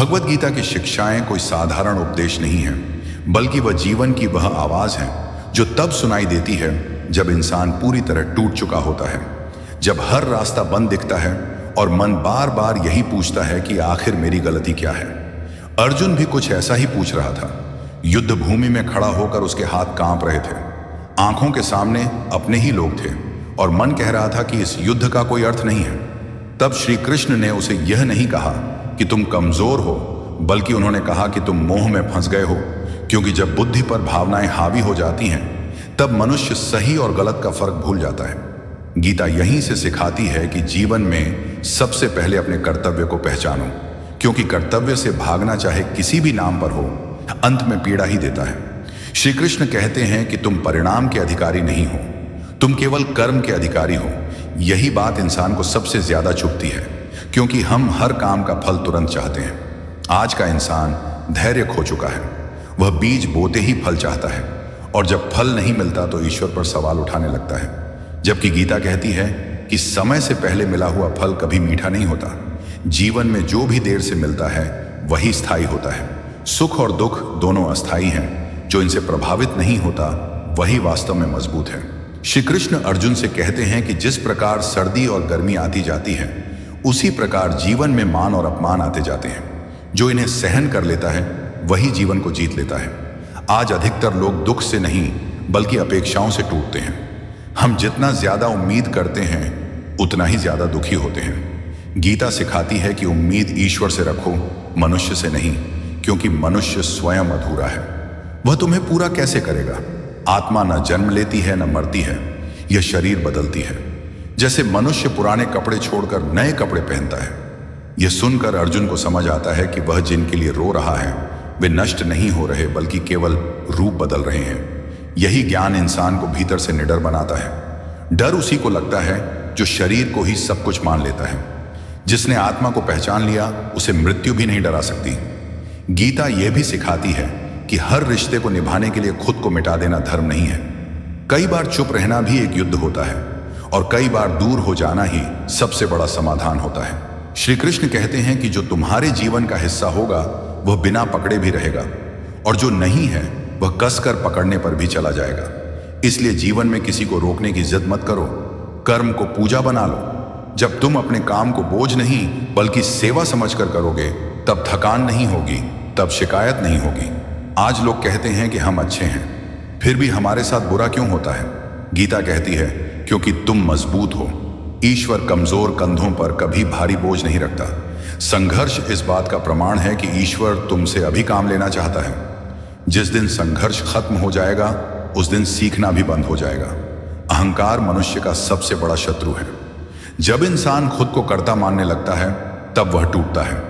भगवत गीता की शिक्षाएं कोई साधारण उपदेश नहीं है, बल्कि वह जीवन की वह आवाज है जो तब सुनाई देती है जब इंसान पूरी तरह टूट चुका होता है, जब हर रास्ता बंद दिखता है और मन बार बार यही पूछता है कि आखिर मेरी गलती क्या है। अर्जुन भी कुछ ऐसा ही पूछ रहा था। युद्ध भूमि में खड़ा होकर उसके हाथ कांप रहे थे, आंखों के सामने अपने ही लोग थे और मन कह रहा था कि इस युद्ध का कोई अर्थ नहीं है। तब श्री कृष्ण ने उसे यह नहीं कहा कि तुम कमजोर हो, बल्कि उन्होंने कहा कि तुम मोह में फंस गए हो, क्योंकि जब बुद्धि पर भावनाएं हावी हो जाती हैं तब मनुष्य सही और गलत का फर्क भूल जाता है। गीता यहीं से सिखाती है कि जीवन में सबसे पहले अपने कर्तव्य को पहचानो, क्योंकि कर्तव्य से भागना चाहे किसी भी नाम पर हो, अंत में पीड़ा ही देता है। श्री कृष्ण कहते हैं कि तुम परिणाम के अधिकारी नहीं हो, तुम केवल कर्म के अधिकारी हो। यही बात इंसान को सबसे ज्यादा चुभती है, क्योंकि हम हर काम का फल तुरंत चाहते हैं। आज का इंसान धैर्य खो चुका है, वह बीज बोते ही फल चाहता है और जब फल नहीं मिलता तो ईश्वर पर सवाल उठाने लगता है। जबकि गीता कहती है कि समय से पहले मिला हुआ फल कभी मीठा नहीं होता। जीवन में जो भी देर से मिलता है वही स्थायी होता है। सुख और दुख दोनों अस्थायी हैं, जो इनसे प्रभावित नहीं होता वही वास्तव में मजबूत है। श्री कृष्ण अर्जुन से कहते हैं कि जिस प्रकार सर्दी और गर्मी आती जाती है, उसी प्रकार जीवन में मान और अपमान आते जाते हैं। जो इन्हें सहन कर लेता है वही जीवन को जीत लेता है। आज अधिकतर लोग दुख से नहीं बल्कि अपेक्षाओं से टूटते हैं। हम जितना ज्यादा उम्मीद करते हैं उतना ही ज्यादा दुखी होते हैं। गीता सिखाती है कि उम्मीद ईश्वर से रखो, मनुष्य से नहीं, क्योंकि मनुष्य स्वयं अधूरा है। वह तुम्हें पूरा कैसे करेगा? आत्मा न जन्म लेती है न मरती है, यह शरीर बदलती है। जैसे मनुष्य पुराने कपड़े छोड़कर नए कपड़े पहनता है। यह सुनकर अर्जुन को समझ आता है कि वह जिनके लिए रो रहा है वे नष्ट नहीं हो रहे, बल्कि केवल रूप बदल रहे हैं। यही ज्ञान इंसान को भीतर से निडर बनाता है। डर उसी को लगता है जो शरीर को ही सब कुछ मान लेता है। जिसने आत्मा को पहचान लिया उसे मृत्यु भी नहीं डरा सकती। गीता यह भी सिखाती है कि हर रिश्ते को निभाने के लिए खुद को मिटा देना धर्म नहीं है। कई बार चुप रहना भी एक युद्ध होता है और कई बार दूर हो जाना ही सबसे बड़ा समाधान होता है। श्री कृष्ण कहते हैं कि जो तुम्हारे जीवन का हिस्सा होगा वह बिना पकड़े भी रहेगा, और जो नहीं है वह कसकर पकड़ने पर भी चला जाएगा। इसलिए जीवन में किसी को रोकने की जिद मत करो, कर्म को पूजा बना लो। जब तुम अपने काम को बोझ नहीं बल्कि सेवा समझकर करोगे, तब थकान नहीं होगी, तब शिकायत नहीं होगी। आज लोग कहते हैं कि हम अच्छे हैं, फिर भी हमारे साथ बुरा क्यों होता है? गीता कहती है क्योंकि तुम मजबूत हो। ईश्वर कमजोर कंधों पर कभी भारी बोझ नहीं रखता। संघर्ष इस बात का प्रमाण है कि ईश्वर तुमसे अभी काम लेना चाहता है। जिस दिन संघर्ष खत्म हो जाएगा उस दिन सीखना भी बंद हो जाएगा। अहंकार मनुष्य का सबसे बड़ा शत्रु है। जब इंसान खुद को कर्ता मानने लगता है तब वह टूटता है,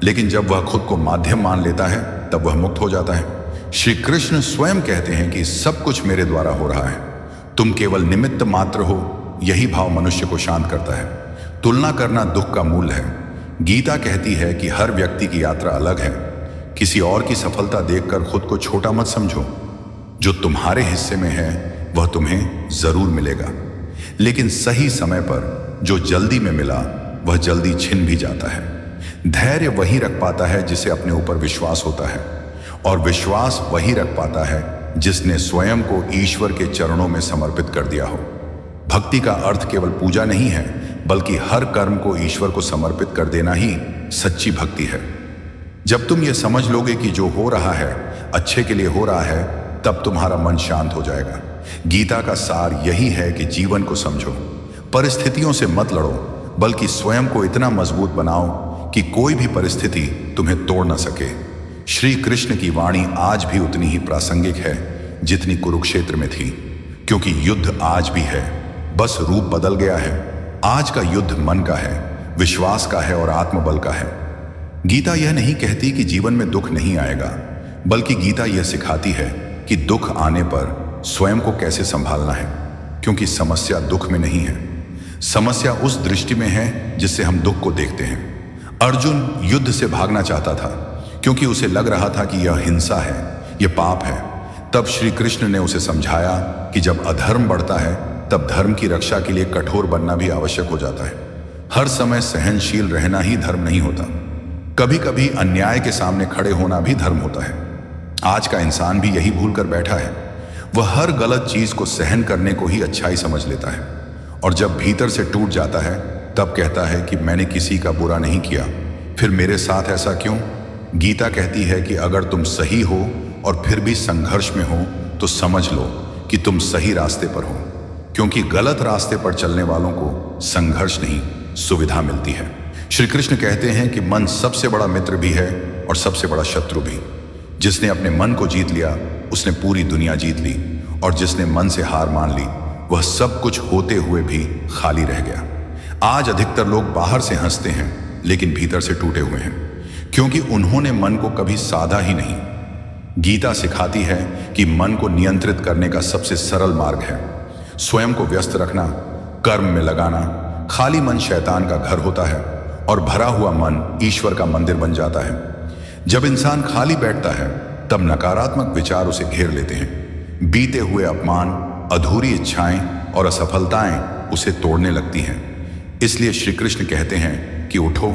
लेकिन जब वह खुद को माध्यम मान लेता है तब वह मुक्त हो जाता है। श्री कृष्ण स्वयं कहते हैं कि सब कुछ मेरे द्वारा हो रहा है, तुम केवल निमित्त मात्र हो। यही भाव मनुष्य को शांत करता है। तुलना करना दुख का मूल है। गीता कहती है कि हर व्यक्ति की यात्रा अलग है। किसी और की सफलता देखकर खुद को छोटा मत समझो। जो तुम्हारे हिस्से में है वह तुम्हें जरूर मिलेगा, लेकिन सही समय पर जो जल्दी में मिला वह जल्दी छिन भी जाता है। धैर्य वही रख पाता है जिसे अपने ऊपर विश्वास होता है, और विश्वास वही रख पाता है जिसने स्वयं को ईश्वर के चरणों में समर्पित कर दिया हो। भक्ति का अर्थ केवल पूजा नहीं है, बल्कि हर कर्म को ईश्वर को समर्पित कर देना ही सच्ची भक्ति है। जब तुम ये समझ लोगे कि जो हो रहा है अच्छे के लिए हो रहा है, तब तुम्हारा मन शांत हो जाएगा। गीता का सार यही है कि जीवन को समझो, परिस्थितियों से मत लड़ो, बल्कि स्वयं को इतना मजबूत बनाओ कि कोई भी परिस्थिति तुम्हें तोड़ न सके। श्री कृष्ण की वाणी आज भी उतनी ही प्रासंगिक है जितनी कुरुक्षेत्र में थी, क्योंकि युद्ध आज भी है, बस रूप बदल गया है। आज का युद्ध मन का है, विश्वास का है और आत्मबल का है। गीता यह नहीं कहती कि जीवन में दुख नहीं आएगा, बल्कि गीता यह सिखाती है कि दुख आने पर स्वयं को कैसे संभालना है, क्योंकि समस्या दुख में नहीं है, समस्या उस दृष्टि में है जिससे हम दुख को देखते हैं। अर्जुन युद्ध से भागना चाहता था क्योंकि उसे लग रहा था कि यह हिंसा है, यह पाप है। तब श्री कृष्ण ने उसे समझाया कि जब अधर्म बढ़ता है तब धर्म की रक्षा के लिए कठोर बनना भी आवश्यक हो जाता है। हर समय सहनशील रहना ही धर्म नहीं होता। कभी कभी अन्याय के सामने खड़े होना भी धर्म होता है। आज का इंसान भी यही भूल कर बैठा है। वह हर गलत चीज को सहन करने को ही अच्छाई समझ लेता है, और जब भीतर से टूट जाता है तब कहता है कि मैंने किसी का बुरा नहीं किया, फिर मेरे साथ ऐसा क्यों। गीता कहती है कि अगर तुम सही हो और फिर भी संघर्ष में हो तो समझ लो कि तुम सही रास्ते पर हो, क्योंकि गलत रास्ते पर चलने वालों को संघर्ष नहीं, सुविधा मिलती है। श्री कृष्ण कहते हैं कि मन सबसे बड़ा मित्र भी है और सबसे बड़ा शत्रु भी। जिसने अपने मन को जीत लिया उसने पूरी दुनिया जीत ली, और जिसने मन से हार मान ली वह सब कुछ होते हुए भी खाली रह गया। आज अधिकतर लोग बाहर से हंसते हैं लेकिन भीतर से टूटे हुए हैं, क्योंकि उन्होंने मन को कभी साधा ही नहीं। गीता सिखाती है कि मन को नियंत्रित करने का सबसे सरल मार्ग है स्वयं को व्यस्त रखना, कर्म में लगाना। खाली मन शैतान का घर होता है और भरा हुआ मन ईश्वर का मंदिर बन जाता है। जब इंसान खाली बैठता है तब नकारात्मक विचार उसे घेर लेते हैं। बीते हुए अपमान, अधूरी इच्छाएं और असफलताएं उसे तोड़ने लगती हैं। इसलिए श्री कृष्ण कहते हैं कि उठो,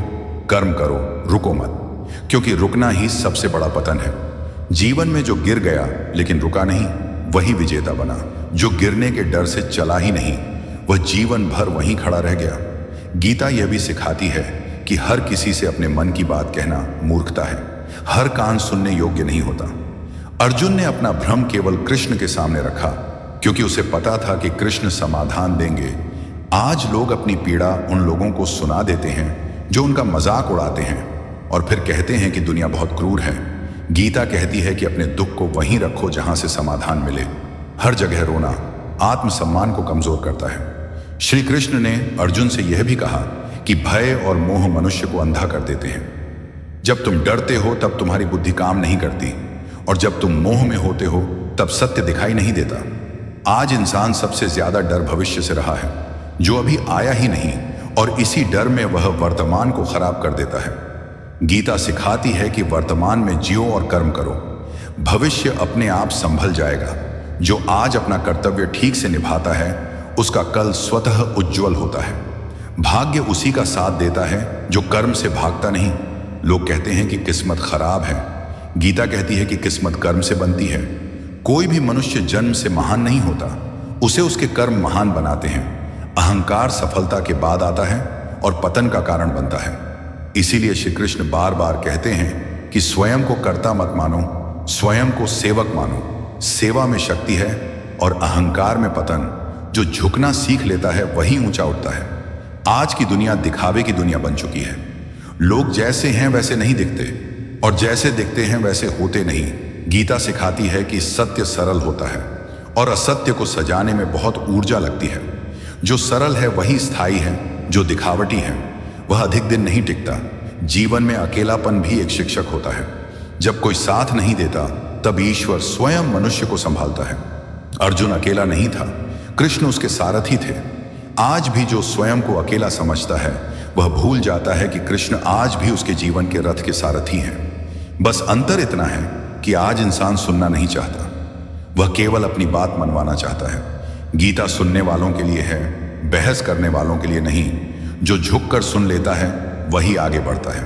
कर्म करो, रुको मत, क्योंकि रुकना ही सबसे बड़ा पतन है। जीवन में जो गिर गया लेकिन रुका नहीं, वही विजेता बना। जो गिरने के डर से चला ही नहीं, वह जीवन भर वहीं खड़ा रह गया। गीता यह भी सिखाती है कि हर किसी से अपने मन की बात कहना मूर्खता है। हर कान सुनने योग्य नहीं होता। अर्जुन ने अपना भ्रम केवल कृष्ण के सामने रखा, क्योंकि उसे पता था कि कृष्ण समाधान देंगे। आज लोग अपनी पीड़ा उन लोगों को सुना देते हैं जो उनका मजाक उड़ाते हैं, और फिर कहते हैं कि दुनिया बहुत क्रूर है। गीता कहती है कि अपने दुख को वहीं रखो जहां से समाधान मिले। हर जगह रोना आत्मसम्मान को कमजोर करता है। श्री कृष्ण ने अर्जुन से यह भी कहा कि भय और मोह मनुष्य को अंधा कर देते हैं। जब तुम डरते हो तब तुम्हारी बुद्धि काम नहीं करती, और जब तुम मोह में होते हो तब सत्य दिखाई नहीं देता। आज इंसान सबसे ज्यादा डर भविष्य से रहा है, जो अभी आया ही नहीं, और इसी डर में वह वर्तमान को खराब कर देता है। गीता सिखाती है कि वर्तमान में जियो और कर्म करो। भविष्य अपने आप संभल जाएगा। जो आज अपना कर्तव्य ठीक से निभाता है उसका कल स्वतः उज्जवल होता है। भाग्य उसी का साथ देता है जो कर्म से भागता नहीं। लोग कहते हैं कि किस्मत खराब है। गीता कहती है कि किस्मत कर्म से बनती है। कोई भी मनुष्य जन्म से महान नहीं होता, उसे उसके कर्म महान बनाते हैं। अहंकार सफलता के बाद आता है और पतन का कारण बनता है। इसीलिए श्री कृष्ण बार बार कहते हैं कि स्वयं को कर्ता मत मानो, स्वयं को सेवक मानो। सेवा में शक्ति है और अहंकार में पतन। जो झुकना सीख लेता है वही ऊंचा उठता है। आज की दुनिया दिखावे की दुनिया बन चुकी है। लोग जैसे हैं वैसे नहीं दिखते, और जैसे दिखते हैं वैसे होते नहीं। गीता सिखाती है कि सत्य सरल होता है और असत्य को सजाने में बहुत ऊर्जा लगती है। जो सरल है वही स्थायी है, जो दिखावटी है वह अधिक दिन नहीं टिकता। जीवन में अकेलापन भी एक शिक्षक होता है। जब कोई साथ नहीं देता तब ईश्वर स्वयं मनुष्य को संभालता है। अर्जुन अकेला नहीं था, कृष्ण उसके सारथी थे। आज भी जो स्वयं को अकेला समझता है वह भूल जाता है कि कृष्ण आज भी उसके जीवन के रथ के सारथी हैं। बस अंतर इतना है कि आज इंसान सुनना नहीं चाहता, वह केवल अपनी बात मनवाना चाहता है। गीता सुनने वालों के लिए है, बहस करने वालों के लिए नहीं। जो झुककर सुन लेता है वही आगे बढ़ता है,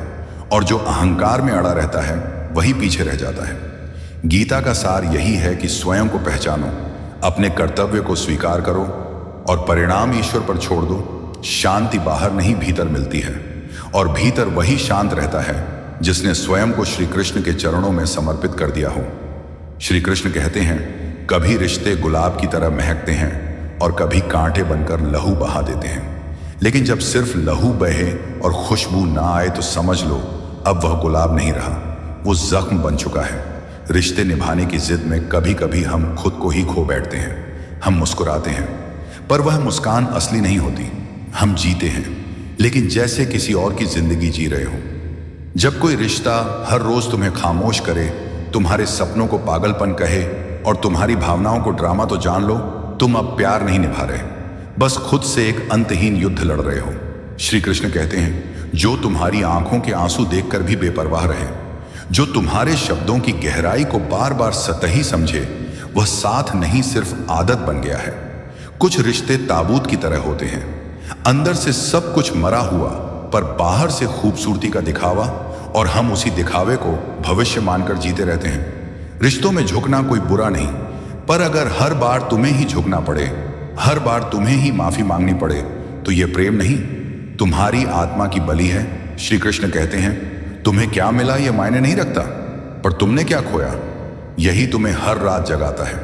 और जो अहंकार में अड़ा रहता है वही पीछे रह जाता है। गीता का सार यही है कि स्वयं को पहचानो, अपने कर्तव्य को स्वीकार करो और परिणाम ईश्वर पर छोड़ दो। शांति बाहर नहीं भीतर मिलती है, और भीतर वही शांत रहता है जिसने स्वयं को श्री कृष्ण के चरणों में समर्पित कर दिया हो। श्री कृष्ण कहते हैं, कभी रिश्ते गुलाब की तरह महकते हैं और कभी कांटे बनकर लहू बहा देते हैं। लेकिन जब सिर्फ लहू बहे और खुशबू ना आए तो समझ लो अब वह गुलाब नहीं रहा, वो जख्म बन चुका है। रिश्ते निभाने की जिद में कभी कभी हम खुद को ही खो बैठते हैं। हम मुस्कुराते हैं पर वह मुस्कान असली नहीं होती। हम जीते हैं लेकिन जैसे किसी और की जिंदगी जी रहे हो। जब कोई रिश्ता हर रोज तुम्हें खामोश करे, तुम्हारे सपनों को पागलपन कहे और तुम्हारी भावनाओं को ड्रामा, तो जान लो तुम अब प्यार नहीं निभा रहे, बस खुद से एक अंतहीन युद्ध लड़ रहे हो। श्री कृष्ण कहते हैं, जो तुम्हारी आंखों के आंसू देखकर भी बेपरवाह रहे, जो तुम्हारे शब्दों की गहराई को बार बार सतही समझे, वह साथ नहीं सिर्फ आदत बन गया है। कुछ रिश्ते ताबूत की तरह होते हैं, अंदर से सब कुछ मरा हुआ पर बाहर से खूबसूरती का दिखावा। और हम उसी दिखावे को भविष्य मानकर जीते रहते हैं। रिश्तों में झुकना कोई बुरा नहीं, पर अगर हर बार तुम्हें ही झुकना पड़े, हर बार तुम्हें ही माफी मांगनी पड़े, तो यह प्रेम नहीं, तुम्हारी आत्मा की बलि है। श्री कृष्ण कहते हैं, तुम्हें क्या मिला यह मायने नहीं रखता, पर तुमने क्या खोया यही तुम्हें हर रात जगाता है।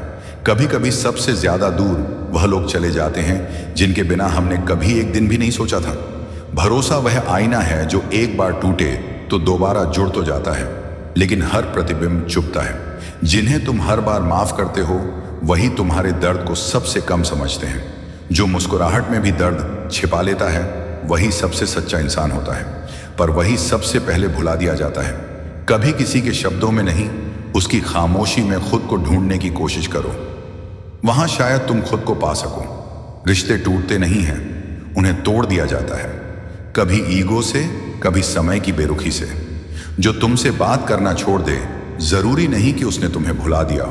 कभी कभी सबसे ज्यादा दूर वह लोग चले जाते हैं जिनके बिना हमने कभी एक दिन भी नहीं सोचा था। भरोसा वह आईना है जो एक बार टूटे तो दोबारा जुड़ तो जाता है, लेकिन हर प्रतिबिंब चुभता है। जिन्हें तुम हर बार माफ करते हो वही तुम्हारे दर्द को सबसे कम समझते हैं। जो मुस्कुराहट में भी दर्द छिपा लेता है वही सबसे सच्चा इंसान होता है, पर वही सबसे पहले भुला दिया जाता है। कभी किसी के शब्दों में नहीं, उसकी खामोशी में खुद को ढूंढने की कोशिश करो, वहां शायद तुम खुद को पा सको। रिश्ते टूटते नहीं हैं, उन्हें तोड़ दिया जाता है, कभी ईगो से, कभी समय की बेरुखी से। जो तुमसे बात करना छोड़ दे, जरूरी नहीं कि उसने तुम्हें भुला दिया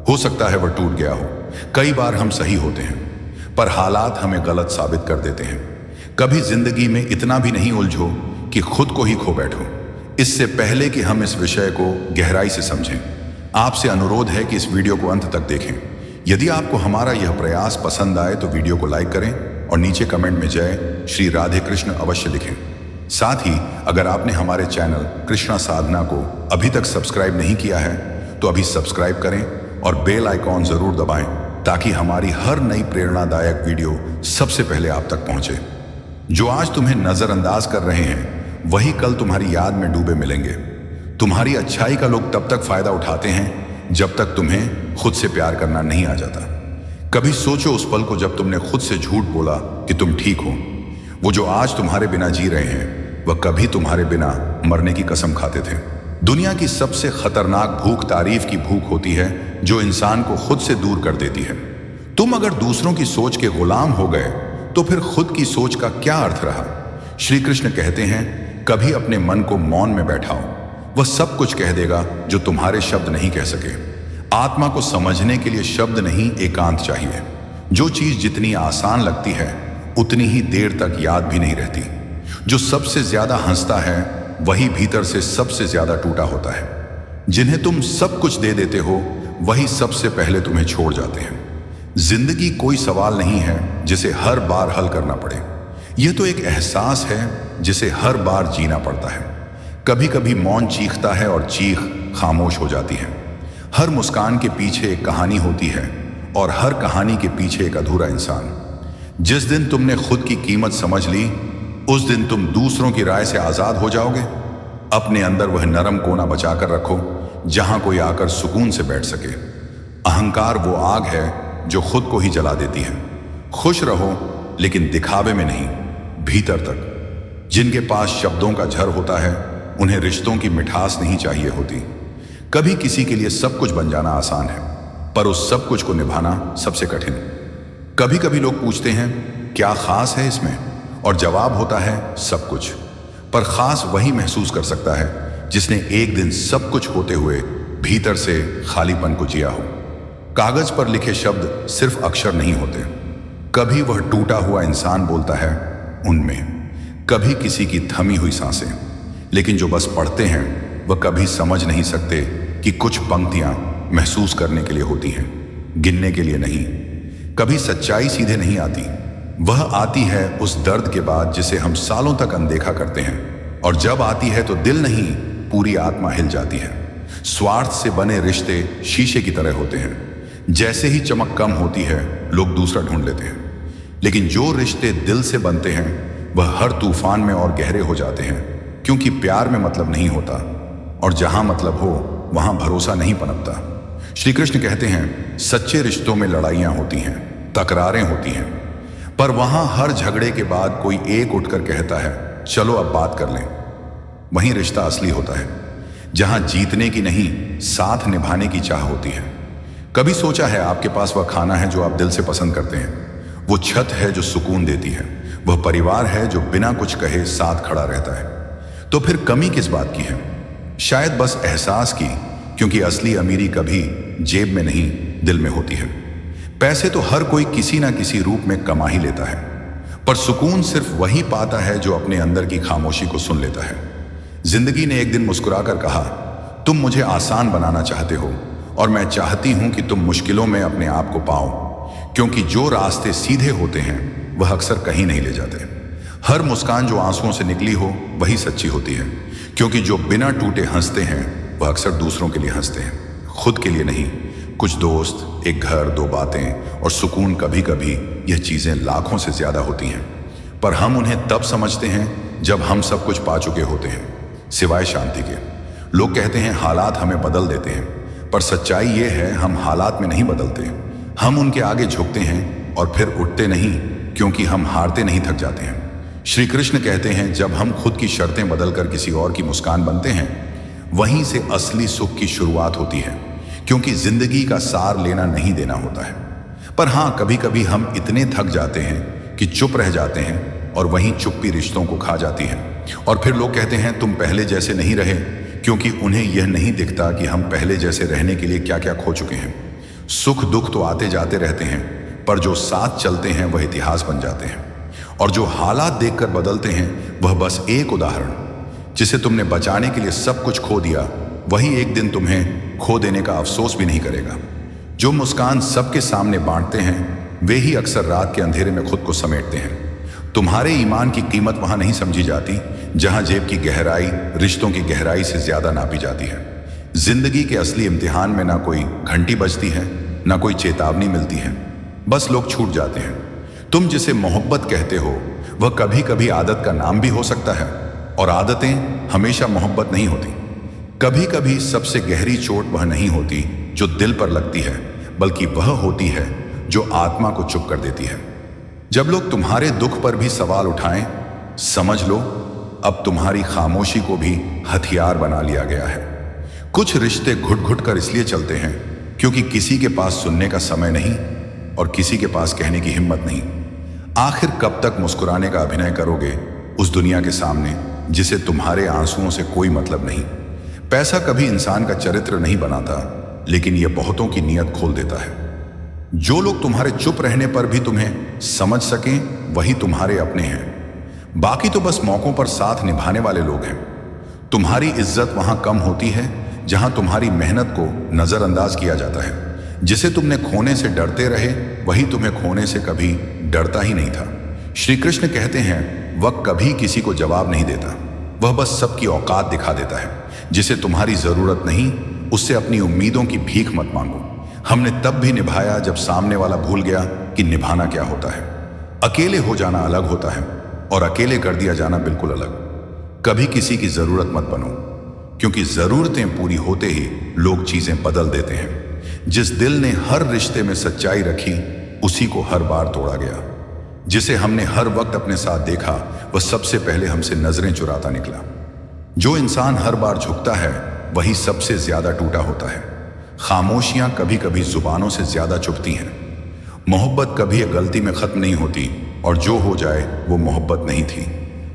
हो सकता है वह टूट गया हो। कई बार हम सही होते हैं, पर हालात हमें गलत साबित कर देते हैं। कभी जिंदगी में इतना भी नहीं उलझो कि खुद को ही खो बैठो। इससे पहले कि हम इस विषय को गहराई से समझें, आपसे अनुरोध है कि इस वीडियो को अंत तक देखें। यदि आपको हमारा यह प्रयास पसंद आए तो वीडियो को लाइक करें और नीचे कमेंट में जय श्री राधे कृष्ण अवश्य लिखें। साथ ही अगर आपने हमारे चैनल कृष्णा साधना को अभी तक सब्सक्राइब नहीं किया है तो अभी सब्सक्राइब करें और बेल आइकॉन जरूर दबाएं, ताकि हमारी हर नई प्रेरणादायक वीडियो सबसे पहले आप तक पहुंचे। जो आज तुम्हें नजरअंदाज कर रहे हैं वही कल तुम्हारी याद में डूबे मिलेंगे। तुम्हारी अच्छाई का लोग तब तक फायदा उठाते हैं जब तक तुम्हें खुद से प्यार करना नहीं आ जाता। कभी सोचो उस पल को जब तुमने खुद से झूठ बोला कि तुम ठीक हो। वो जो आज तुम्हारे बिना जी रहे हैं वह कभी तुम्हारे बिना मरने की कसम खाते थे। दुनिया की सबसे खतरनाक भूख तारीफ की भूख होती है, जो इंसान को खुद से दूर कर देती है। तुम अगर दूसरों की सोच के गुलाम हो गए तो फिर खुद की सोच का क्या अर्थ रहा। श्री कृष्ण कहते हैं, कभी अपने मन को मौन में बैठाओ, वह सब कुछ कह देगा जो तुम्हारे शब्द नहीं कह सके। आत्मा को समझने के लिए शब्द नहीं, एकांत चाहिए। जो चीज जितनी आसान लगती है उतनी ही देर तक याद भी नहीं रहती। जो सबसे ज्यादा हंसता है वही भीतर से सबसे ज्यादा टूटा होता है। जिन्हें तुम सब कुछ दे देते हो वही सबसे पहले तुम्हें छोड़ जाते हैं। जिंदगी कोई सवाल नहीं है जिसे हर बार हल करना पड़े। यह तो एक एहसास है जिसे हर बार जीना पड़ता है। कभी कभी मौन चीखता है और चीख खामोश हो जाती है। हर मुस्कान के पीछे एक कहानी होती है और हर कहानी के पीछे एक अधूरा इंसान। जिस दिन तुमने खुद की कीमत समझ ली उस दिन तुम दूसरों की राय से आजाद हो जाओगे। अपने अंदर वह नरम कोना बचाकर रखो जहां कोई आकर सुकून से बैठ सके। अहंकार वो आग है जो खुद को ही जला देती है। खुश रहो लेकिन दिखावे में नहीं, भीतर तक। जिनके पास शब्दों का झर होता है उन्हें रिश्तों की मिठास नहीं चाहिए होती। कभी किसी के लिए सब कुछ बन जाना आसान है, पर उस सब कुछ को निभाना सबसे कठिन। कभी कभी लोग पूछते हैं क्या खास है इसमें, और जवाब होता है सब कुछ। पर खास वही महसूस कर सकता है जिसने एक दिन सब कुछ होते हुए भीतर से खालीपन को जिया हो। कागज पर लिखे शब्द सिर्फ अक्षर नहीं होते, कभी वह टूटा हुआ इंसान बोलता है उनमें, कभी किसी की थमी हुई सांसें। लेकिन जो बस पढ़ते हैं वह कभी समझ नहीं सकते कि कुछ पंक्तियां महसूस करने के लिए होती हैं, गिनने के लिए नहीं। कभी सच्चाई सीधे नहीं आती, वह आती है उस दर्द के बाद जिसे हम सालों तक अनदेखा करते हैं। और जब आती है तो दिल नहीं, पूरी आत्मा हिल जाती है। स्वार्थ से बने रिश्ते शीशे की तरह होते हैं, जैसे ही चमक कम होती है लोग दूसरा ढूंढ लेते हैं। लेकिन जो रिश्ते दिल से बनते हैं वह हर तूफान में और गहरे हो जाते हैं, क्योंकि प्यार में मतलब नहीं होता, और जहां मतलब हो वहां भरोसा नहीं पनपता। श्री कृष्ण कहते हैं, सच्चे रिश्तों में लड़ाइयां होती हैं, तकरारें होती हैं, पर वहां हर झगड़े के बाद कोई एक उठकर कहता है चलो अब बात कर लें। वहीं रिश्ता असली होता है, जहां जीतने की नहीं, साथ निभाने की चाह होती है। कभी सोचा है आपके पास वह खाना है जो आप दिल से पसंद करते हैं, वो छत है जो सुकून देती है, वह परिवार है जो बिना कुछ कहे साथ खड़ा रहता है। तो फिर कमी किस बात की है? शायद बस एहसास की, क्योंकि असली अमीरी कभी जेब में नहीं, दिल में होती है। पैसे तो हर कोई किसी ना किसी रूप में कमा ही लेता है, पर सुकून सिर्फ वही पाता है जो अपने अंदर की खामोशी को सुन लेता है। जिंदगी ने एक दिन मुस्कुराकर कहा, तुम मुझे आसान बनाना चाहते हो और मैं चाहती हूं कि तुम मुश्किलों में अपने आप को पाओ, क्योंकि जो रास्ते सीधे होते हैं वह अक्सर कहीं नहीं ले जाते। हर मुस्कान जो आंसुओं से निकली हो वही सच्ची होती है, क्योंकि जो बिना टूटे हंसते हैं वह अक्सर दूसरों के लिए हंसते हैं, खुद के लिए नहीं। कुछ दोस्त, एक घर, दो बातें और सुकून, कभी कभी यह चीजें लाखों से ज्यादा होती हैं, पर हम उन्हें तब समझते हैं जब हम सब कुछ पा चुके होते हैं, सिवाय शांति के। लोग कहते हैं हालात हमें बदल देते हैं, पर सच्चाई यह है हम हालात में नहीं बदलते। हम उनके आगे झुकते हैं और फिर उठते नहीं, क्योंकि हम हारते नहीं, थक जाते हैं। श्री कृष्ण कहते हैं जब हम खुद की शर्तें बदलकर किसी और की मुस्कान बनते हैं, वहीं से असली सुख की शुरुआत होती है, क्योंकि जिंदगी का सार लेना नहीं देना होता है। पर हाँ, कभी कभी हम इतने थक जाते हैं कि चुप रह जाते हैं और वहीं चुप्पी रिश्तों को खा जाती है। और फिर लोग कहते हैं तुम पहले जैसे नहीं रहे, क्योंकि उन्हें यह नहीं दिखता कि हम पहले जैसे रहने के लिए क्या क्या खो चुके हैं। सुख दुख तो आते जाते रहते हैं, पर जो साथ चलते हैं वह इतिहास बन जाते हैं। और जो हालात देखकर बदलते हैं वह बस एक उदाहरण। जिसे तुमने बचाने के लिए सब कुछ खो दिया, वही एक दिन तुम्हें खो देने का अफसोस भी नहीं करेगा। जो मुस्कान सबके सामने बांटते हैं, वे ही अक्सर रात के अंधेरे में खुद को समेटते हैं। तुम्हारे ईमान की कीमत वहां नहीं समझी जाती जहां जेब की गहराई रिश्तों की गहराई से ज्यादा नापी जाती है। जिंदगी के असली इम्तिहान में ना कोई घंटी बजती है, ना कोई चेतावनी मिलती है, बस लोग छूट जाते हैं। तुम जिसे मोहब्बत कहते हो वह कभी कभी आदत का नाम भी हो सकता है, और आदतें हमेशा मोहब्बत नहीं होती। कभी कभी सबसे गहरी चोट वह नहीं होती जो दिल पर लगती है, बल्कि वह होती है जो आत्मा को चुप कर देती है। जब लोग तुम्हारे दुख पर भी सवाल उठाएं, समझ लो अब तुम्हारी खामोशी को भी हथियार बना लिया गया है। कुछ रिश्ते घुट घुट कर इसलिए चलते हैं क्योंकि किसी के पास सुनने का समय नहीं और किसी के पास कहने की हिम्मत नहीं। आखिर कब तक मुस्कुराने का अभिनय करोगे उस दुनिया के सामने जिसे तुम्हारे आंसुओं से कोई मतलब नहीं। पैसा कभी इंसान का चरित्र नहीं बनाता, लेकिन यह बहुतों की नीयत खोल देता है। जो लोग तुम्हारे चुप रहने पर भी तुम्हें समझ सकें वही तुम्हारे अपने हैं, बाकी तो बस मौकों पर साथ निभाने वाले लोग हैं। तुम्हारी इज्जत वहां कम होती है जहां तुम्हारी मेहनत को नजरअंदाज किया जाता है। जिसे तुमने खोने से डरते रहे वही तुम्हें खोने से कभी डरता ही नहीं था। श्री कृष्ण कहते हैं वक्त कभी किसी को जवाब नहीं देता, वह बस सबकी औकात दिखा देता है। जिसे तुम्हारी जरूरत नहीं उससे अपनी उम्मीदों की भीख मत मांगो। हमने तब भी निभाया जब सामने वाला भूल गया कि निभाना क्या होता है। अकेले हो जाना अलग होता है और अकेले कर दिया जाना बिल्कुल अलग। कभी किसी की जरूरत मत बनो, क्योंकि जरूरतें पूरी होते ही लोग चीजें बदल देते हैं। जिस दिल ने हर रिश्ते में सच्चाई रखी उसी को हर बार तोड़ा गया। जिसे हमने हर वक्त अपने साथ देखा वह सबसे पहले हमसे नजरें चुराता निकला। जो इंसान हर बार झुकता है वही सबसे ज्यादा टूटा होता है। खामोशियां कभी कभी जुबानों से ज्यादा चुभती हैं। मोहब्बत कभी गलती में खत्म नहीं होती, और जो हो जाए वो मोहब्बत नहीं थी।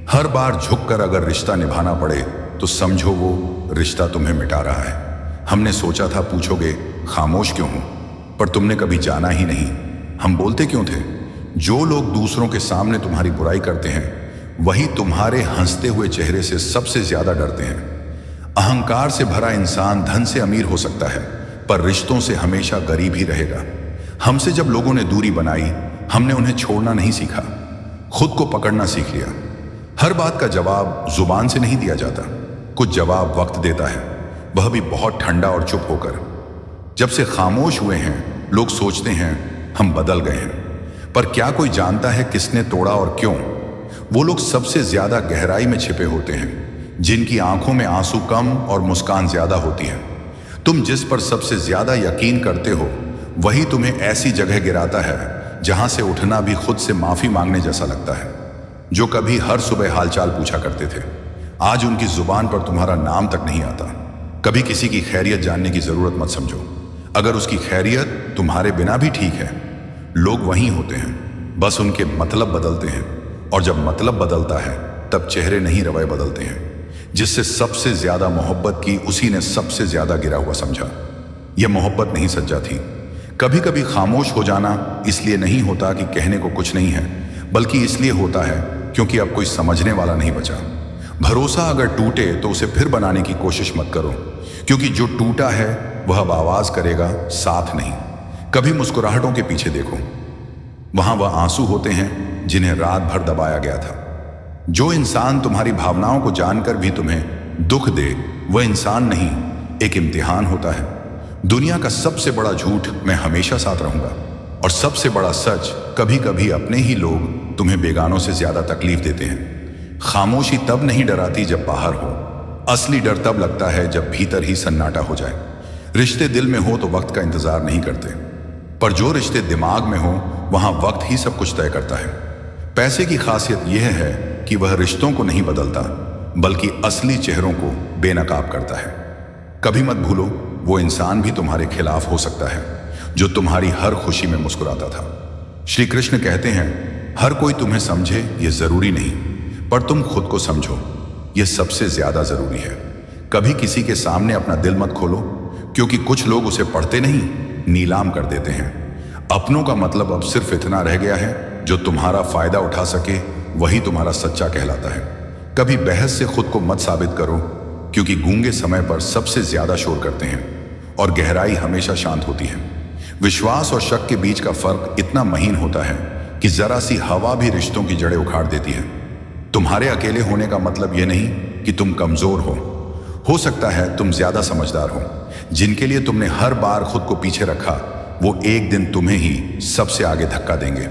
हर बार झुककर अगर रिश्ता निभाना पड़े तो समझो वो रिश्ता तुम्हें मिटा रहा है। हमने सोचा था पूछोगे खामोश क्यों हूं, पर तुमने कभी जाना ही नहीं हम बोलते क्यों थे। जो लोग दूसरों के सामने तुम्हारी बुराई करते हैं वही तुम्हारे हंसते हुए चेहरे से सबसे ज्यादा डरते हैं। अहंकार से भरा इंसान धन से अमीर हो सकता है, पर रिश्तों से हमेशा गरीब ही रहेगा। हमसे जब लोगों ने दूरी बनाई हमने उन्हें छोड़ना नहीं सीखा, खुद को पकड़ना सीख लिया। हर बात का जवाब जुबान से नहीं दिया जाता, कुछ जवाब वक्त देता है, वह भी बहुत ठंडा और चुप होकर। जब से खामोश हुए हैं लोग सोचते हैं हम बदल गए हैं, पर क्या कोई जानता है किसने तोड़ा और क्यों। वो लोग सबसे ज्यादा गहराई में छिपे होते हैं जिनकी आंखों में आंसू कम और मुस्कान ज्यादा होती है। तुम जिस पर सबसे ज्यादा यकीन करते हो वही तुम्हें ऐसी जगह गिराता है जहां से उठना भी खुद से माफी मांगने जैसा लगता है। जो कभी हर सुबह हालचाल पूछा करते थे आज उनकी जुबान पर तुम्हारा नाम तक नहीं आता। कभी किसी की खैरियत जानने की जरूरत मत समझो, अगर उसकी खैरियत तुम्हारे बिना भी ठीक है। लोग वहीं होते हैं, बस उनके मतलब बदलते हैं, और जब मतलब बदलता है तब चेहरे नहीं रवैये बदलते हैं। जिससे सबसे ज्यादा मोहब्बत की उसी ने सबसे ज्यादा गिरा हुआ समझा। यह मोहब्बत नहीं सच्चा थी। कभी कभी खामोश हो जाना इसलिए नहीं होता कि कहने को कुछ नहीं है, बल्कि इसलिए होता है क्योंकि अब कोई समझने वाला नहीं बचा। भरोसा अगर टूटे तो उसे फिर बनाने की कोशिश मत करो, क्योंकि जो टूटा है वह अब आवाज करेगा, साथ नहीं। कभी मुस्कुराहटों के पीछे देखो, वहां वह आंसू होते हैं जिन्हें रात भर दबाया गया था। जो इंसान तुम्हारी भावनाओं को जानकर भी तुम्हें दुख दे, वह इंसान नहीं, एक इम्तिहान होता है। दुनिया का सबसे बड़ा झूठ, मैं हमेशा साथ रहूंगा, और सबसे बड़ा सच, कभी कभी अपने ही लोग तुम्हें बेगानों से ज्यादा तकलीफ देते हैं। खामोशी तब नहीं डराती जब बाहर हो, असली डर तब लगता है जब भीतर ही सन्नाटा हो जाए। रिश्ते दिल में हो तो वक्त का इंतजार नहीं करते, पर जो रिश्ते दिमाग में हो वहां वक्त ही सब कुछ तय करता है। पैसे की खासियत यह है कि वह रिश्तों को नहीं बदलता, बल्कि असली चेहरों को बेनकाब करता है। कभी मत भूलो, वो इंसान भी तुम्हारे खिलाफ हो सकता है जो तुम्हारी हर खुशी में मुस्कुराता था। श्री कृष्ण कहते हैं, हर कोई तुम्हें समझे ये जरूरी नहीं, पर तुम खुद को समझो, यह सबसे ज्यादा जरूरी है। कभी किसी के सामने अपना दिल मत खोलो, क्योंकि कुछ लोग उसे पढ़ते नहीं, नीलाम कर देते हैं। अपनों का मतलब अब सिर्फ इतना रह गया है, जो तुम्हारा फायदा उठा सके वही तुम्हारा सच्चा कहलाता है। कभी बहस से खुद को मत साबित करो, क्योंकि गूंगे समय पर सबसे ज्यादा शोर करते हैं और गहराई हमेशा शांत होती है। विश्वास और शक के बीच का फर्क इतना महीन होता है कि जरा सी हवा भी रिश्तों की जड़ें उखाड़ देती है। तुम्हारे अकेले होने का मतलब यह नहीं कि तुम कमजोर हो सकता है तुम ज्यादा समझदार हो। जिनके लिए तुमने हर बार खुद को पीछे रखा, वो एक दिन तुम्हें ही सबसे आगे धक्का देंगे।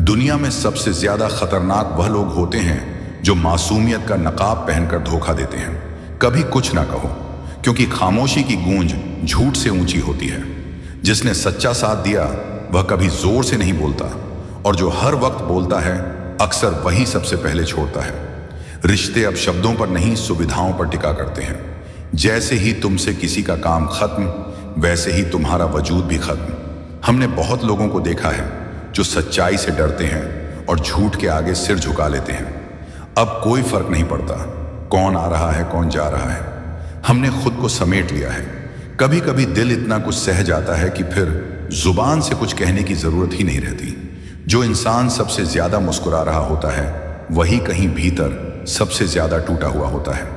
दुनिया में सबसे ज्यादा खतरनाक वह लोग होते हैं जो मासूमियत का नकाब पहनकर धोखा देते हैं। कभी कुछ ना कहो, क्योंकि खामोशी की गूंज झूठ से ऊंची होती है। जिसने सच्चा साथ दिया वह कभी जोर से नहीं बोलता, और जो हर वक्त बोलता है अक्सर वही सबसे पहले छोड़ता है। रिश्ते अब शब्दों पर नहीं, सुविधाओं पर टिका करते हैं। जैसे ही तुमसे किसी का काम खत्म, वैसे ही तुम्हारा वजूद भी खत्म। हमने बहुत लोगों को देखा है जो सच्चाई से डरते हैं और झूठ के आगे सिर झुका लेते हैं। अब कोई फर्क नहीं पड़ता कौन आ रहा है कौन जा रहा है, हमने खुद को समेट लिया है। कभी कभी दिल इतना कुछ सह जाता है कि फिर जुबान से कुछ कहने की जरूरत ही नहीं रहती। जो इंसान सबसे ज्यादा मुस्कुरा रहा होता है, वही कहीं भीतर सबसे ज्यादा टूटा हुआ होता है।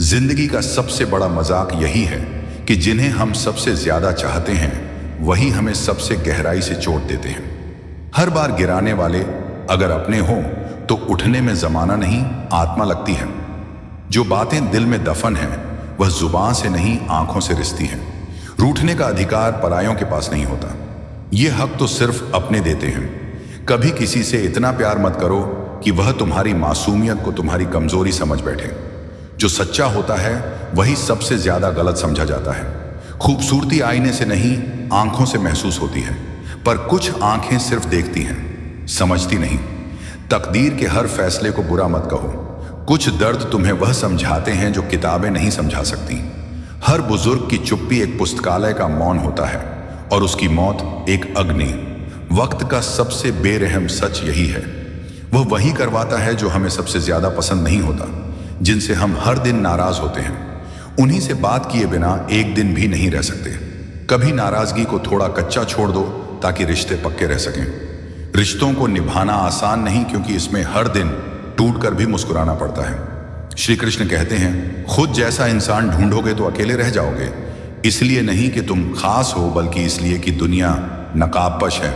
जिंदगी का सबसे बड़ा मजाक यही है कि जिन्हें हम सबसे ज्यादा चाहते हैं, वही हमें सबसे गहराई से चोट देते हैं। हर बार गिराने वाले अगर अपने हो तो उठने में जमाना नहीं, आत्मा लगती है। जो बातें दिल में दफन हैं, वह जुबान से नहीं, आंखों से रिश्ती हैं। रूठने का अधिकार परायों के पास नहीं होता, ये हक तो सिर्फ अपने देते हैं। कभी किसी से इतना प्यार मत करो कि वह तुम्हारी मासूमियत को तुम्हारी कमजोरी समझ बैठे। जो सच्चा होता है वही सबसे ज्यादा गलत समझा जाता है। खूबसूरती आईने से नहीं, आंखों से महसूस होती है, पर कुछ आंखें सिर्फ देखती हैं, समझती नहीं। तकदीर के हर फैसले को बुरा मत कहो। कुछ दर्द तुम्हें वह समझाते हैं जो किताबें नहीं समझा सकती। हर बुजुर्ग की चुप्पी एक पुस्तकालय का मौन होता है, और उसकी मौत एक अग्नि। वक्त का सबसे बेरहम सच यही है, वह वही करवाता है जो हमें सबसे ज्यादा पसंद नहीं होता, जिनसे हम हर दिन नाराज होते हैं। उन्हीं से बात किए बिना एक दिन भी नहीं रह सकते। कभी नाराजगी को थोड़ा कच्चा छोड़ दो ताकि रिश्ते पक्के रह सकें। रिश्तों को निभाना आसान नहीं, क्योंकि इसमें हर दिन टूटकर भी मुस्कुराना पड़ता है। श्री कृष्ण कहते हैं, खुद जैसा इंसान ढूंढोगे तो अकेले रह जाओगे। इसलिए नहीं कि तुम खास हो, बल्कि इसलिए कि दुनिया नकाबपोश है।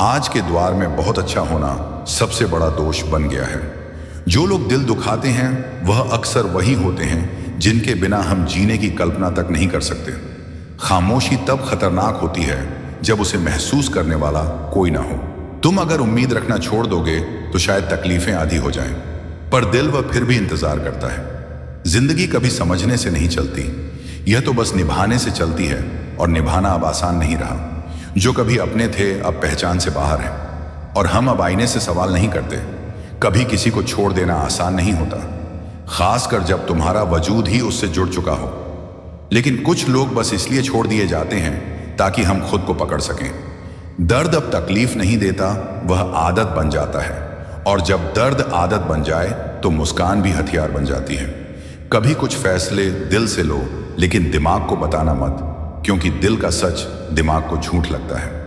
आज के द्वार में बहुत अच्छा होना सबसे बड़ा दोष बन गया है। जो लोग दिल दुखाते हैं वह अक्सर वही होते हैं जिनके बिना हम जीने की कल्पना तक नहीं कर सकते। खामोशी तब खतरनाक होती है जब उसे महसूस करने वाला कोई ना हो। तुम अगर उम्मीद रखना छोड़ दोगे तो शायद तकलीफें आधी हो जाएं, पर दिल वह फिर भी इंतजार करता है। जिंदगी कभी समझने से नहीं चलती, यह तो बस निभाने से चलती है, और निभाना अब आसान नहीं रहा। जो कभी अपने थे अब पहचान से बाहर हैं, और हम अब आईने से सवाल नहीं करते। कभी किसी को छोड़ देना आसान नहीं होता, खासकर जब तुम्हारा वजूद ही उससे जुड़ चुका हो। लेकिन कुछ लोग बस इसलिए छोड़ दिए जाते हैं ताकि हम खुद को पकड़ सकें। दर्द अब तकलीफ नहीं देता, वह आदत बन जाता है, और जब दर्द आदत बन जाए तो मुस्कान भी हथियार बन जाती है। कभी कुछ फैसले दिल से लो, लेकिन दिमाग को बताना मत, क्योंकि दिल का सच दिमाग को झूठ लगता है।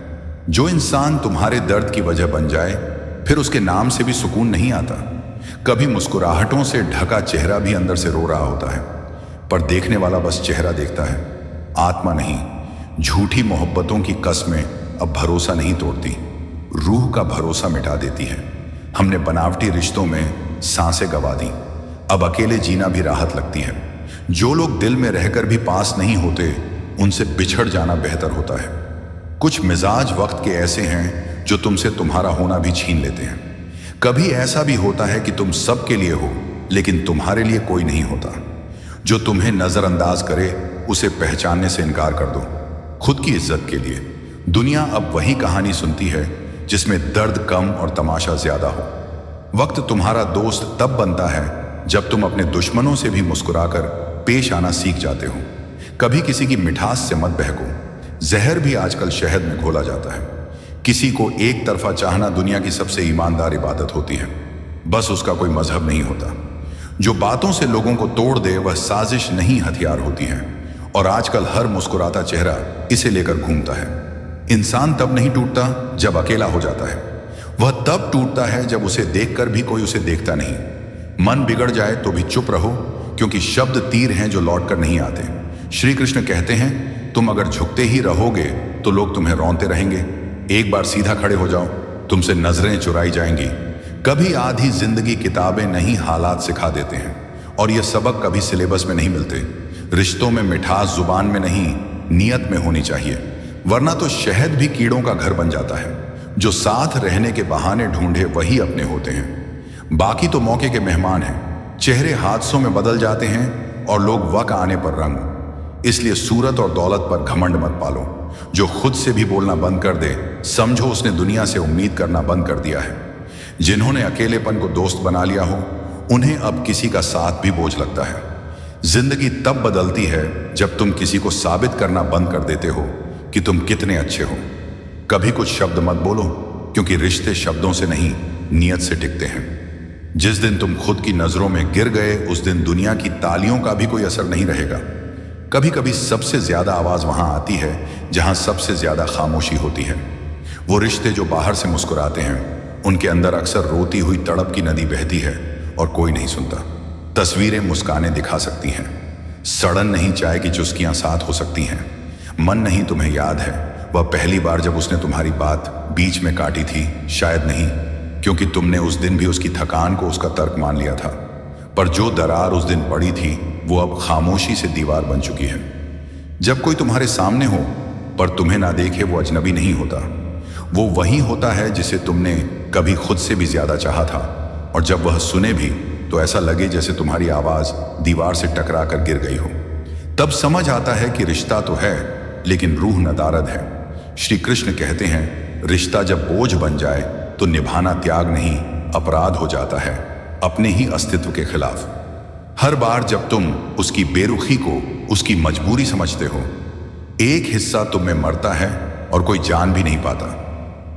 जो इंसान तुम्हारे दर्द की वजह बन जाए, फिर उसके नाम से भी सुकून नहीं आता। कभी मुस्कुराहटों से ढका चेहरा भी अंदर से रो रहा होता है, पर देखने वाला बस चेहरा देखता है, आत्मा नहीं। झूठी मोहब्बतों की कस्में अब भरोसा नहीं तोड़ती, रूह का भरोसा मिटा देती है। हमने बनावटी रिश्तों में सांसें गंवा दी, अब अकेले जीना भी राहत लगती है। जो लोग दिल में रहकर भी पास नहीं होते, उनसे बिछड़ जाना बेहतर होता है। कुछ मिजाज वक्त के ऐसे हैं जो तुमसे तुम्हारा होना भी छीन लेते हैं। कभी ऐसा भी होता है कि तुम सबके लिए हो, लेकिन तुम्हारे लिए कोई नहीं होता। जो तुम्हें नजरअंदाज करे, उसे पहचानने से इनकार कर दो, खुद की इज्जत के लिए। दुनिया अब वही कहानी सुनती है जिसमें दर्द कम और तमाशा ज्यादा हो। वक्त तुम्हारा दोस्त तब बनता है जब तुम अपने दुश्मनों से भी मुस्कुराकर पेश आना सीख जाते हो। कभी किसी की मिठास से मत बहको, जहर भी आजकल शहद में घोला जाता है। किसी को एक तरफा चाहना दुनिया की सबसे ईमानदार इबादत होती है, बस उसका कोई मजहब नहीं होता। जो बातों से लोगों को तोड़ दे, वह साजिश नहीं हथियार होती है। और आजकल हर मुस्कुराता चेहरा इसे लेकर घूमता है। इंसान तब नहीं टूटता जब अकेला हो जाता है, वह तब टूटता है जब उसे देखकर भी कोई उसे देखता नहीं। मन बिगड़ जाए तो भी चुप रहो, क्योंकि शब्द तीर हैं जो लौट कर नहीं आते। श्री कृष्ण कहते हैं, तुम अगर झुकते ही रहोगे तो लोग तुम्हें रौंते रहेंगे। एक बार सीधा खड़े हो जाओ, तुमसे नजरें चुराई जाएंगी। कभी आधी जिंदगी किताबें नहीं, हालात सिखा देते हैं, और ये सबक कभी सिलेबस में नहीं मिलते। रिश्तों में मिठास जुबान में नहीं, नियत में होनी चाहिए, वरना तो शहद भी कीड़ों का घर बन जाता है। जो साथ रहने के बहाने ढूंढे वही अपने होते हैं, बाकी तो मौके के मेहमान हैं। चेहरे हादसों में बदल जाते हैं और लोग वक्त आने पर रंग। इसलिए सूरत और दौलत पर घमंड मत पालो। जो खुद से भी बोलना बंद कर दे, समझो उसने दुनिया से उम्मीद करना बंद कर दिया है। जिन्होंने अकेलेपन को दोस्त बना लिया हो, उन्हें अब किसी का साथ भी बोझ लगता है। जिंदगी तब बदलती है जब तुम किसी को साबित करना बंद कर देते हो कि तुम कितने अच्छे हो। कभी कुछ शब्द मत बोलो, क्योंकि रिश्ते शब्दों से नहीं, नियत से टिकते हैं। जिस दिन तुम खुद की नजरों में गिर गए, उस दिन दुनिया की तालियों का भी कोई असर नहीं रहेगा। कभी कभी सबसे ज्यादा आवाज वहां आती है जहां सबसे ज्यादा खामोशी होती है। वो रिश्ते जो बाहर से मुस्कुराते हैं, उनके अंदर अक्सर रोती हुई तड़प की नदी बहती है और कोई नहीं सुनता। तस्वीरें मुस्काने दिखा सकती हैं, सड़न नहीं चाय की चुस्कियां साथ हो सकती हैं। मन नहीं तुम्हें याद है वह पहली बार जब उसने तुम्हारी बात बीच में काटी थी? शायद नहीं, क्योंकि तुमने उस दिन भी उसकी थकान को उसका तर्क मान लिया था। पर जो दरार उस दिन पड़ी थी, वो अब खामोशी से दीवार बन चुकी है। जब कोई तुम्हारे सामने हो पर तुम्हें ना देखे, वो अजनबी नहीं होता। वो वही होता है जिसे तुमने कभी खुद से भी ज्यादा चाहा था। और जब वह सुने भी तो ऐसा लगे जैसे तुम्हारी आवाज दीवार से टकरा कर गिर गई हो। तब समझ आता है कि रिश्ता तो है, लेकिन रूह नदारद है। श्री कृष्ण कहते हैं, रिश्ता जब बोझ बन जाए तो निभाना त्याग नहीं, अपराध हो जाता है, अपने ही अस्तित्व के खिलाफ। हर बार जब तुम उसकी बेरुखी को उसकी मजबूरी समझते हो, एक हिस्सा तुम में मरता है और कोई जान भी नहीं पाता।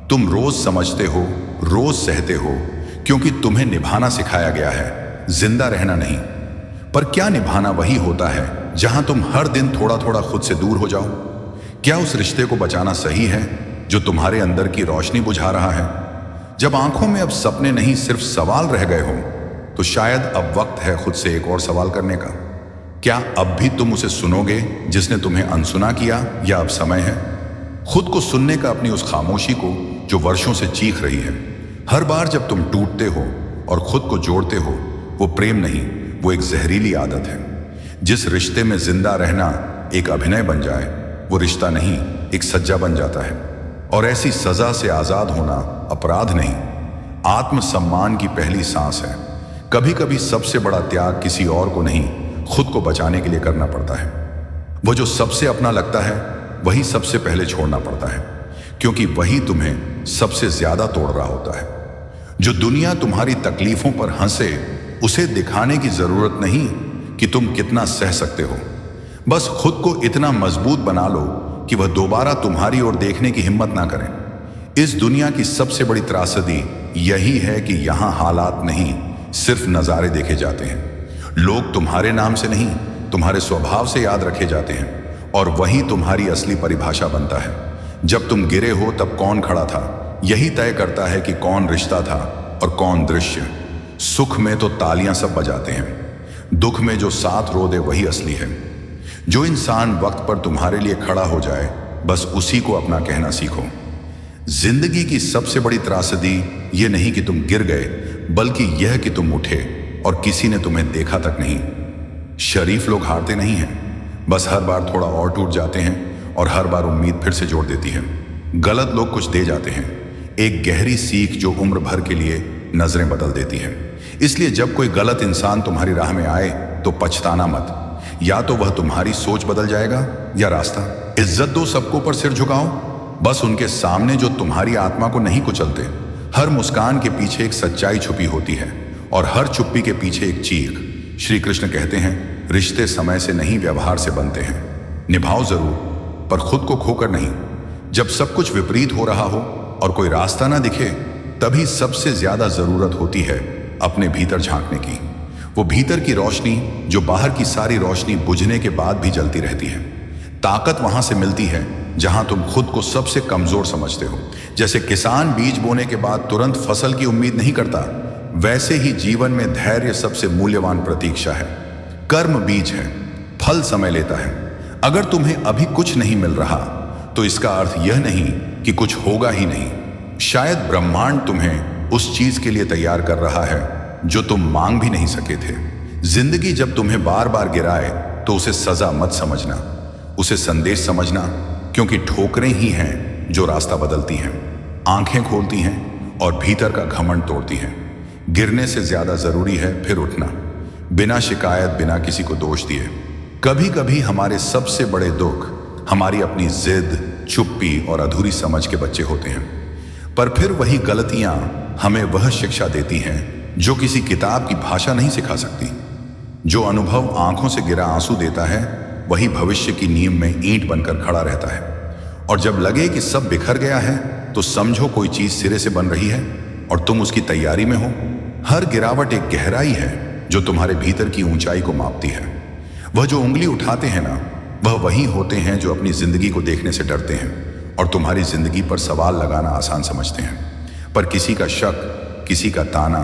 तुम रोज समझते हो, रोज सहते हो, क्योंकि तुम्हें निभाना सिखाया गया है, जिंदा रहना नहीं। पर क्या निभाना वही होता है जहां तुम हर दिन थोड़ा थोड़ा खुद से दूर हो जाओ? क्या उस रिश्ते को बचाना सही है जो तुम्हारे अंदर की रोशनी बुझा रहा है? जब आंखों में अब सपने नहीं, सिर्फ सवाल रह गए हो, तो शायद अब वक्त है खुद से एक और सवाल करने का। क्या अब भी तुम उसे सुनोगे जिसने तुम्हें अनसुना किया, या अब समय है खुद को सुनने का, अपनी उस खामोशी को जो वर्षों से चीख रही है? हर बार जब तुम टूटते हो और खुद को जोड़ते हो, वो प्रेम नहीं, वो एक जहरीली आदत है। जिस रिश्ते में जिंदा रहना एक अभिनय बन जाए, वो रिश्ता नहीं, एक सज्जा बन जाता है। और ऐसी सजा से आजाद होना अपराध नहीं, आत्मसम्मान की पहली सांस है। कभी कभी सबसे बड़ा त्याग किसी और को नहीं, खुद को बचाने के लिए करना पड़ता है। वो जो सबसे अपना लगता है, वही सबसे पहले छोड़ना पड़ता है, क्योंकि वही तुम्हें सबसे ज्यादा तोड़ रहा होता है। जो दुनिया तुम्हारी तकलीफों पर हंसे, उसे दिखाने की जरूरत नहीं कि तुम कितना सह सकते हो। बस खुद को इतना मजबूत बना लो कि वह दोबारा तुम्हारी ओर देखने की हिम्मत ना करें। इस दुनिया की सबसे बड़ी त्रासदी यही है कि यहां हालात नहीं, सिर्फ नजारे देखे जाते हैं। लोग तुम्हारे नाम से नहीं, तुम्हारे स्वभाव से याद रखे जाते हैं, और वही तुम्हारी असली परिभाषा बनता है। जब तुम गिरे हो तब कौन खड़ा था, यही तय करता है कि कौन रिश्ता था और कौन दृश्य। सुख में तो तालियां सब बजाते हैं, दुख में जो साथ रो दे वही असली है। जो इंसान वक्त पर तुम्हारे लिए खड़ा हो जाए, बस उसी को अपना कहना सीखो। जिंदगी की सबसे बड़ी त्रासदी यह नहीं कि तुम गिर गए, बल्कि यह कि तुम उठे और किसी ने तुम्हें देखा तक नहीं। शरीफ लोग हारते नहीं हैं, बस हर बार थोड़ा और टूट जाते हैं और हर बार उम्मीद फिर से जोड़ देती है। गलत लोग कुछ दे जाते हैं, एक गहरी सीख जो उम्र भर के लिए नजरें बदल देती है। इसलिए जब कोई गलत इंसान तुम्हारी राह में आए तो पछताना मत, या तो वह तुम्हारी सोच बदल जाएगा या रास्ता। इज्जत दो सबको, पर सिर झुकाओ बस उनके सामने जो तुम्हारी आत्मा को नहीं कुचलते। हर मुस्कान के पीछे एक सच्चाई छुपी होती है और हर चुप्पी के पीछे एक चीख। श्री कृष्ण कहते हैं, रिश्ते समय से नहीं व्यवहार से बनते हैं। निभाओ जरूर, पर खुद को खोकर नहीं। जब सब कुछ विपरीत हो रहा हो और कोई रास्ता ना दिखे, तभी सबसे ज्यादा जरूरत होती है अपने भीतर झांकने की। वो भीतर की रोशनी जो बाहर की सारी रोशनी बुझने के बाद भी जलती रहती है। ताकत वहां से मिलती है जहां तुम खुद को सबसे कमजोर समझते हो। जैसे किसान बीज बोने के बाद तुरंत फसल की उम्मीद नहीं करता, वैसे ही जीवन में धैर्य सबसे मूल्यवान प्रतीक्षा है। कर्म बीज है, फल समय लेता है। अगर तुम्हें अभी कुछ नहीं मिल रहा तो इसका अर्थ यह नहीं कि कुछ होगा ही नहीं। शायद ब्रह्मांड तुम्हें उस चीज के लिए तैयार कर रहा है जो तुम मांग भी नहीं सके थे। जिंदगी जब तुम्हें बार बार गिराए तो उसे सजा मत समझना, उसे संदेश समझना, क्योंकि ठोकरें ही हैं जो रास्ता बदलती हैं, आंखें खोलती हैं और भीतर का घमंड तोड़ती हैं। गिरने से ज्यादा जरूरी है फिर उठना, बिना शिकायत, बिना किसी को दोष दिए। कभी कभी हमारे सबसे बड़े दुख हमारी अपनी जिद, चुप्पी और अधूरी समझ के बच्चे होते हैं। पर फिर वही गलतियां हमें वह शिक्षा देती हैं जो किसी किताब की भाषा नहीं सिखा सकती। जो अनुभव आंखों से गिरा आंसू देता है, वही भविष्य की नींव में ईंट बनकर खड़ा रहता है। और जब लगे कि सब बिखर गया है तो समझो कोई चीज सिरे से बन रही है और तुम उसकी तैयारी में हो। हर गिरावट एक गहराई है जो तुम्हारे भीतर की ऊंचाई को मापती है। वह जो उंगली उठाते हैं ना, वह वही होते हैं जो अपनी जिंदगी को देखने से डरते हैं और तुम्हारी जिंदगी पर सवाल लगाना आसान समझते हैं। पर किसी का शक, किसी का ताना,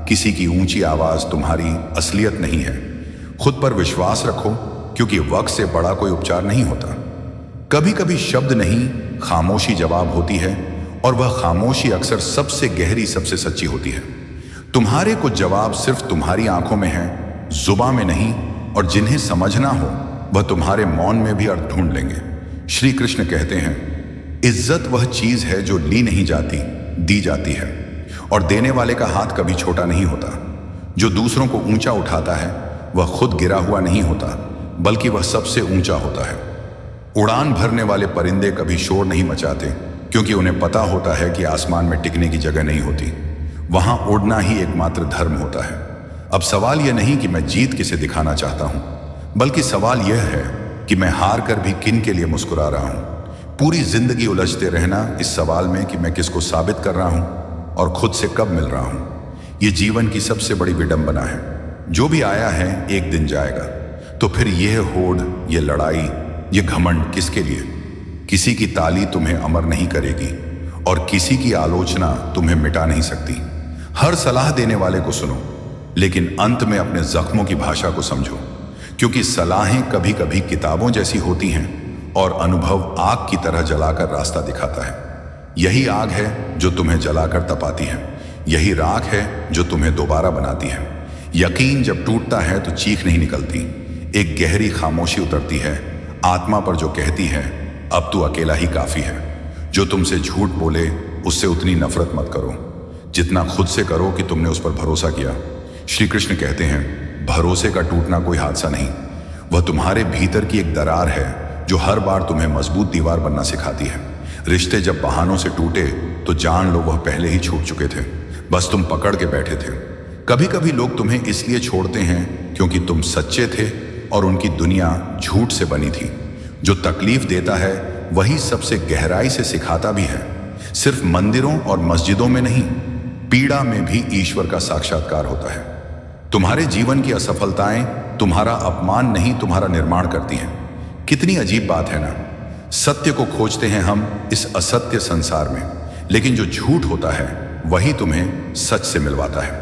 किसी की ऊंची आवाज तुम्हारी असलियत नहीं है। खुद पर विश्वास रखो, क्योंकि वक्त से बड़ा कोई उपचार नहीं होता। कभी कभी शब्द नहीं, खामोशी जवाब होती है, और वह खामोशी अक्सर सबसे गहरी, सबसे सच्ची होती है। तुम्हारे कुछ जवाब सिर्फ तुम्हारी आंखों में हैं, जुबां में नहीं, और जिन्हें समझना हो वह तुम्हारे मौन में भी अर्थ ढूंढ लेंगे। श्री कृष्ण कहते हैं, इज्जत वह चीज है जो ली नहीं जाती, दी जाती है, और देने वाले का हाथ कभी छोटा नहीं होता। जो दूसरों को ऊंचा उठाता है वह खुद गिरा हुआ नहीं होता, बल्कि वह सबसे ऊंचा होता है। उड़ान भरने वाले परिंदे कभी शोर नहीं मचाते, क्योंकि उन्हें पता होता है कि आसमान में टिकने की जगह नहीं होती। वहां उड़ना ही एकमात्र धर्म होता है। अब सवाल यह नहीं कि मैं जीत किसे दिखाना चाहता हूं, बल्कि सवाल यह है कि मैं हार कर भी किन के लिए मुस्कुरा रहा हूं। पूरी जिंदगी उलझते रहना इस सवाल में कि मैं किसको साबित कर रहा हूं और खुद से कब मिल रहा हूं। यह जीवन की सबसे बड़ी विडंबना है। जो भी आया है एक दिन जाएगा, तो फिर यह होड़, यह लड़ाई, यह घमंड किसके लिए? किसी की ताली तुम्हें अमर नहीं करेगी और किसी की आलोचना तुम्हें मिटा नहीं सकती। हर सलाह देने वाले को सुनो, लेकिन अंत में अपने जख्मों की भाषा को समझो, क्योंकि सलाहें कभी कभी किताबों जैसी होती हैं और अनुभव आग की तरह जलाकर रास्ता दिखाता है। यही आग है जो तुम्हें जलाकर तपाती है, यही राख है जो तुम्हें दोबारा बनाती है। यकीन जब टूटता है तो चीख नहीं निकलती, एक गहरी खामोशी उतरती है आत्मा पर जो कहती है, अब तू अकेला ही काफी है। जो तुमसे झूठ बोले उससे उतनी नफरत मत करो जितना खुद से करो कि तुमने उस पर भरोसा किया। श्री कृष्ण कहते हैं, भरोसे का टूटना कोई हादसा नहीं, वह तुम्हारे भीतर की एक दरार है जो हर बार तुम्हें मजबूत दीवार बनना सिखाती है। रिश्ते जब बहानों से टूटे तो जान लो वह पहले ही छूट चुके थे, बस तुम पकड़ के बैठे थे। कभी कभी लोग तुम्हें इसलिए छोड़ते हैं क्योंकि तुम सच्चे थे और उनकी दुनिया झूठ से बनी थी। जो तकलीफ देता है वही सबसे गहराई से सिखाता भी है। सिर्फ मंदिरों और मस्जिदों में नहीं, पीड़ा में भी ईश्वर का साक्षात्कार होता है। तुम्हारे जीवन की असफलताएं तुम्हारा अपमान नहीं, तुम्हारा निर्माण करती हैं। कितनी अजीब बात है ना। सत्य को खोजते हैं हम इस असत्य संसार में, लेकिन जो झूठ होता है वही तुम्हें सच से मिलवाता है।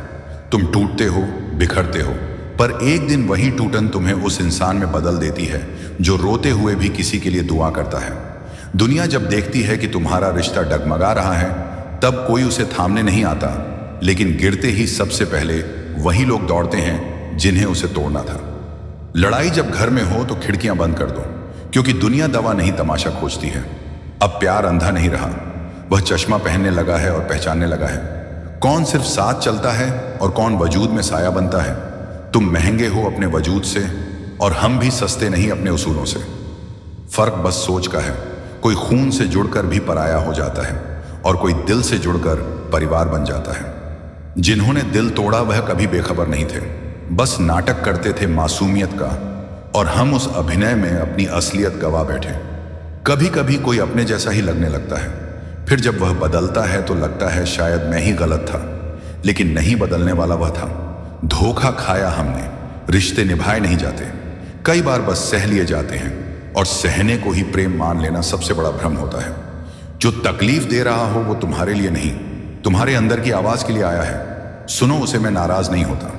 तुम टूटते हो, बिखरते हो, पर एक दिन वही टूटन तुम्हें उस इंसान में बदल देती है जो रोते हुए भी किसी के लिए दुआ करता है। दुनिया जब देखती है कि तुम्हारा रिश्ता डगमगा रहा है, तब कोई उसे थामने नहीं आता, लेकिन गिरते ही सबसे पहले वही लोग दौड़ते हैं जिन्हें उसे तोड़ना था। लड़ाई जब घर में हो तो खिड़कियां बंद कर दो, क्योंकि दुनिया दवा नहीं तमाशा खोजती है। अब प्यार अंधा नहीं रहा, वह चश्मा पहनने लगा है और पहचानने लगा है कौन सिर्फ साथ चलता है और कौन वजूद में साया बनता है। तुम महंगे हो अपने वजूद से और हम भी सस्ते नहीं अपने उसूलों से। फर्क बस सोच का है। कोई खून से जुड़कर भी पराया हो जाता है और कोई दिल से जुड़कर परिवार बन जाता है। जिन्होंने दिल तोड़ा वह कभी बेखबर नहीं थे, बस नाटक करते थे मासूमियत का, और हम उस अभिनय में अपनी असलियत गवा बैठे। कभी कभी कोई अपने जैसा ही लगने लगता है, फिर जब वह बदलता है तो लगता है शायद मैं ही गलत था, लेकिन नहीं, बदलने वाला वह था। धोखा खाया हमने, रिश्ते निभाए नहीं जाते, कई बार बस सह लिए जाते हैं, और सहने को ही प्रेम मान लेना सबसे बड़ा भ्रम होता है। जो तकलीफ दे रहा हो वो तुम्हारे लिए नहीं, तुम्हारे अंदर की आवाज के लिए आया है। सुनो उसे, मैं नाराज नहीं होता।